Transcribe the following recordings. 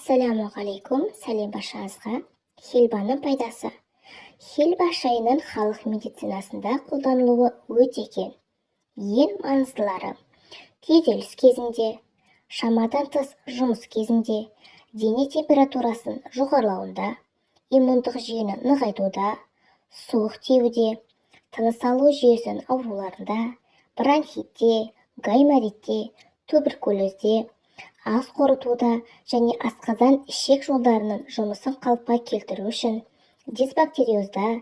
Ассалаумағалейкум, сәлем баршаңызға. Хелбаның пайдасы. Хелба шайының халық медицинасында қолданылуы өте кең. Ең маңыздылары: күйзеліс кезінде, шамадан тыс жұмыс кезінде, дене температурасының жоғарылауында, иммундық жүйені нығайтуда, суық тиюде, тыныс алу жүйесінің ауруларында, бронхитте, гайморитте, туберкулезде, ас қорытуда және асқазан ішек жолдарының жұмысын қалыпқа келтіру үшін, дисбактериозда,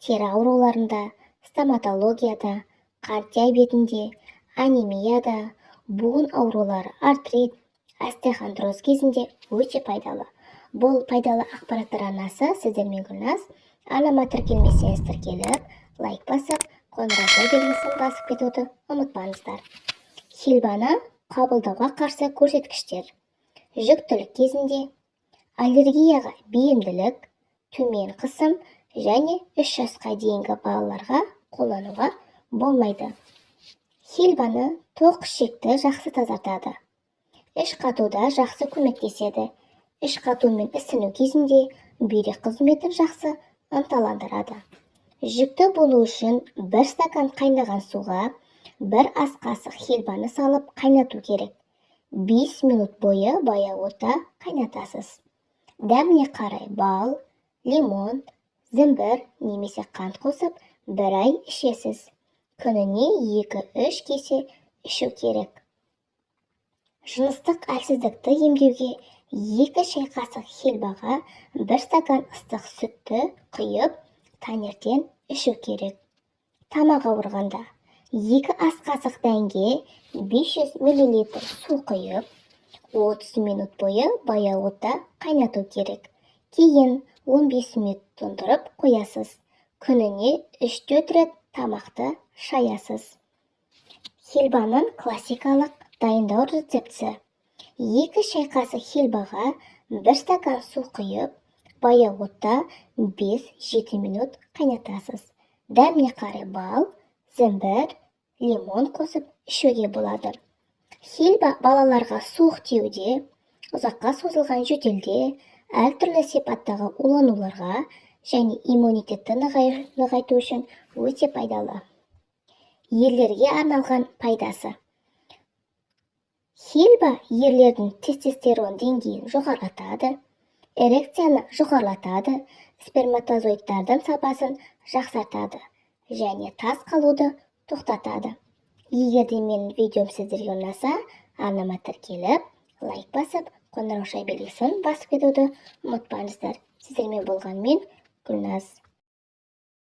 тері ауруларында, стоматологияда, қант диабетінде, анемияда, буын аурулары, артрит, остеохондроз кезінде өте пайдалы. Бұл пайдалы ақпараттар арнасы. Сіздермен Гүлназ. Арнама тіркелмесеңіз тіркеліп, лайк басып, қоңырау белгісін басып кетуді ұмытпаңыздар. Хелбаны қабылдауға қарсы көрсеткіштер: жүктілік кезінде, аллергияға бейімділік, төмен қысым және 3 жасқа дейінгі балаларға қолдануға болмайды. Хелбаны тоқ ішекті жақсы тазартады. Іш қатуда жақсы көмектеседі. Іш қату мен ісіну кезінде бүйрек қызметін жақсы ынталандырады. Жүкті болу үшін 1 стакан қайнаған суға 1 ас қасық хелбаны салып қайнату керек. 5 минут бойы баяу отта қайнатасыз. Дәміне қарай бал, лимон, зімбір немесе қант қосып 1 ай ішесіз. Күніне 2-3 кесе ішу керек. Жыныстық әлсіздікті емдеуге 2 шай қасық хелбаға 1 стакан ыстық сүтті құйып таңертең ішу керек. Тамақ ауырғанда 2 ас қасық дәнге 500 мл су құйып 30 минут бойы баяу отта қайнату керек. Кейін 15 минут тұндырып қоясыз. Күніне 3-4 рет тамақты шаясыз. Хелбаның классикалық дайындау рецептісі: 2 шай қасық хелбаға 1 стакан су құйып, баяу отта 5-7 минут қайнатасыз. Дәміне қарай бал, зімбір, лимон қосып ішуге болады. Хелба балаларға суық тиюде, ұзаққа созылған жөтелде, әртүрлі сипаттағы улануларға және иммунитетті нығайту үшін өте пайдалы. Ерлерге арналған пайдасы. Хелба ерлердің тестостерон деңгейін жоғарылатады, эрекцияны жоғарылатады, сперматозоидтардың сапасын жақсартады және тас қалуды тоқтатады. Егер де менің видеом сіздерге ұнаса, арнама тіркеліп, лайк басып, қоңырау белгісін басып кетуді ұмытпаңыздар. Сіздермен болған мен Гүлназ.